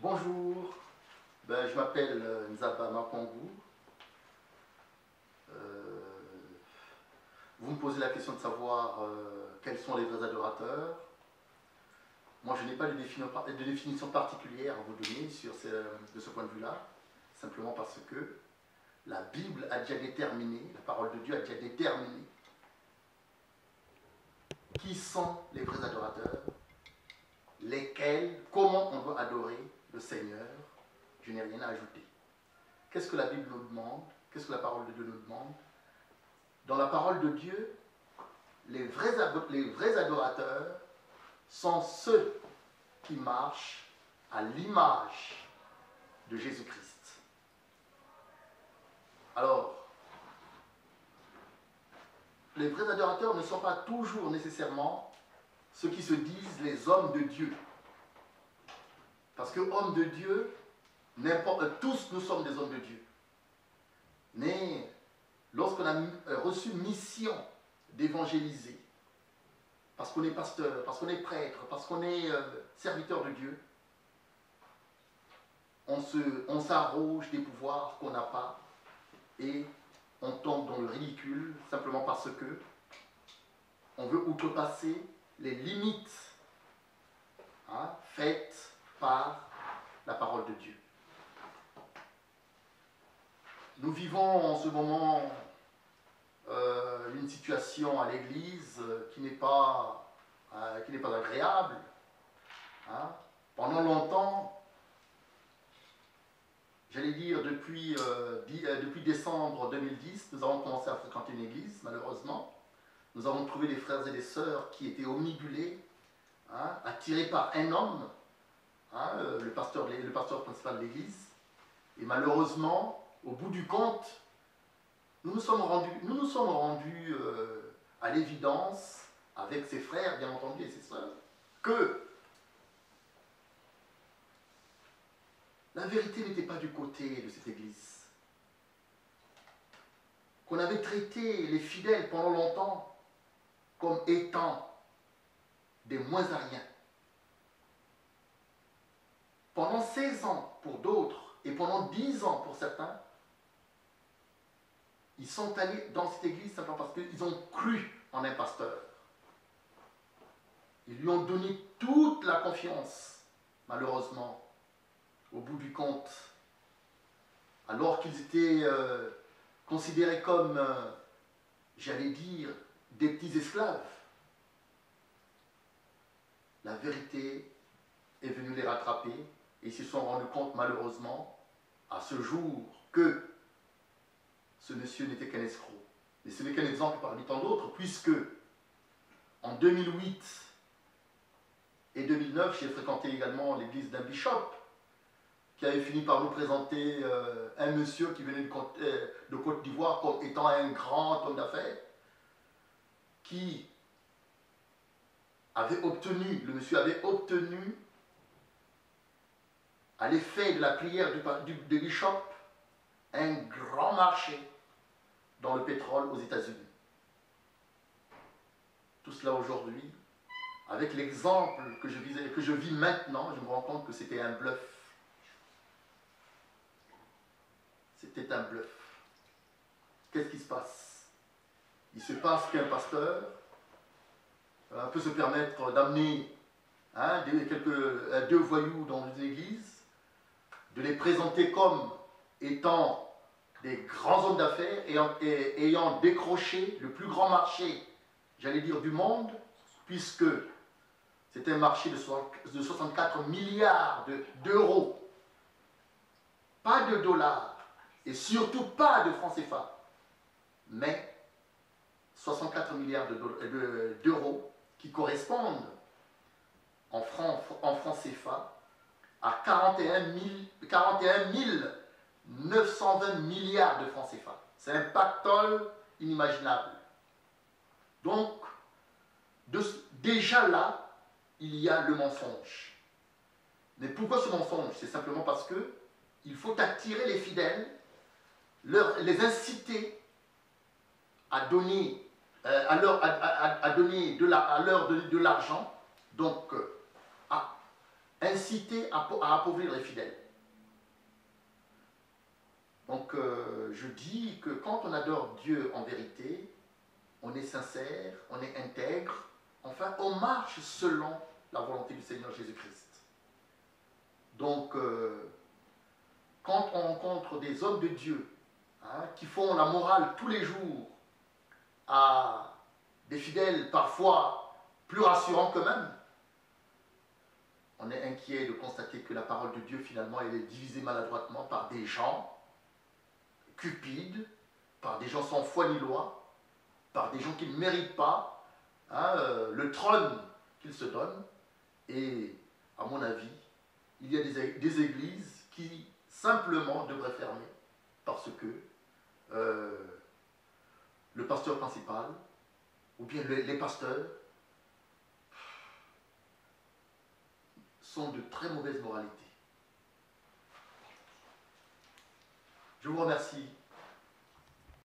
Bonjour, je m'appelle Nzaba Makongu. Vous me posez la question de savoir quels sont les vrais adorateurs. Moi, je n'ai pas de définition particulière à vous donner de ce point de vue-là, simplement parce que la Bible a déjà déterminé, la parole de Dieu a déjà déterminé qui sont les vrais adorateurs, lesquels, comment on doit adorer le Seigneur. Je n'ai rien à ajouter. Qu'est-ce que la Bible nous demande? Qu'est-ce que la parole de Dieu nous demande? Dans la parole de Dieu, les vrais adorateurs sont ceux qui marchent à l'image de Jésus-Christ. Alors, les vrais adorateurs ne sont pas toujours nécessairement ceux qui se disent les hommes de Dieu. Parce que hommes de Dieu, tous nous sommes des hommes de Dieu. Mais lorsqu'on a reçu mission d'évangéliser, parce qu'on est pasteur, parce qu'on est prêtre, parce qu'on est serviteur de Dieu, on s'arroge des pouvoirs qu'on n'a pas et on tombe dans le ridicule simplement parce que on veut outrepasser les limites faites par la parole de Dieu. Nous vivons en ce moment une situation à l'Église qui n'est pas agréable. Pendant longtemps, j'allais dire depuis décembre 2010, nous avons commencé à fréquenter une église, malheureusement. Nous avons trouvé des frères et des sœurs qui étaient omnibulés, attirés par un homme, le pasteur principal de l'église. Et malheureusement, au bout du compte, nous nous sommes rendus à l'évidence, avec ses frères, bien entendu, et ses sœurs, que la vérité n'était pas du côté de cette église. Qu'on avait traité les fidèles pendant longtemps comme étant des moins à rien. Pendant 16 ans pour d'autres et pendant 10 ans pour certains, ils sont allés dans cette église simplement parce qu'ils ont cru en un pasteur. Ils lui ont donné toute la confiance, malheureusement, au bout du compte, alors qu'ils étaient considérés comme, j'allais dire, des petits esclaves. La vérité est venue les rattraper et ils se sont rendus compte, malheureusement, à ce jour, que ce monsieur n'était qu'un escroc. Et ce n'est qu'un exemple parmi tant d'autres, puisque en 2008 et 2009, j'ai fréquenté également l'église d'un bishop qui avait fini par nous présenter un monsieur qui venait de Côte d'Ivoire comme étant un grand homme d'affaires, qui avait obtenu, le monsieur avait obtenu, à l'effet de la prière du bishop, un grand marché dans le pétrole aux États-Unis. Tout cela aujourd'hui, avec l'exemple que je vis maintenant, je me rends compte que c'était un bluff. C'était un bluff. Qu'est-ce qui se passe? Il se passe qu'un pasteur peut se permettre d'amener deux voyous dans une église, de les présenter comme étant des grands hommes d'affaires ayant décroché le plus grand marché, j'allais dire, du monde, puisque c'est un marché de 64 milliards d'euros. Pas de dollars, et surtout pas de francs CFA, mais 64 milliards d'euros qui correspondent en francs CFA à 41 920 milliards de francs CFA. C'est un pactole inimaginable. Donc, déjà là, il y a le mensonge. Mais pourquoi ce mensonge? C'est simplement parce que il faut attirer les fidèles, les inciter à donner, de l'argent, donc inciter à appauvrir les fidèles. Donc je dis que quand on adore Dieu en vérité, on est sincère, on est intègre, enfin on marche selon la volonté du Seigneur Jésus-Christ. Donc quand on rencontre des hommes de Dieu qui font la morale tous les jours à des fidèles parfois plus rassurants qu'eux-mêmes, on est inquiet de constater que la parole de Dieu finalement elle est divisée maladroitement par des gens cupides, par des gens sans foi ni loi, par des gens qui ne méritent pas le trône qu'ils se donnent. Et à mon avis, il y a des églises qui simplement devraient fermer parce que le pasteur principal ou bien les pasteurs sont de très mauvaise moralité. Je vous remercie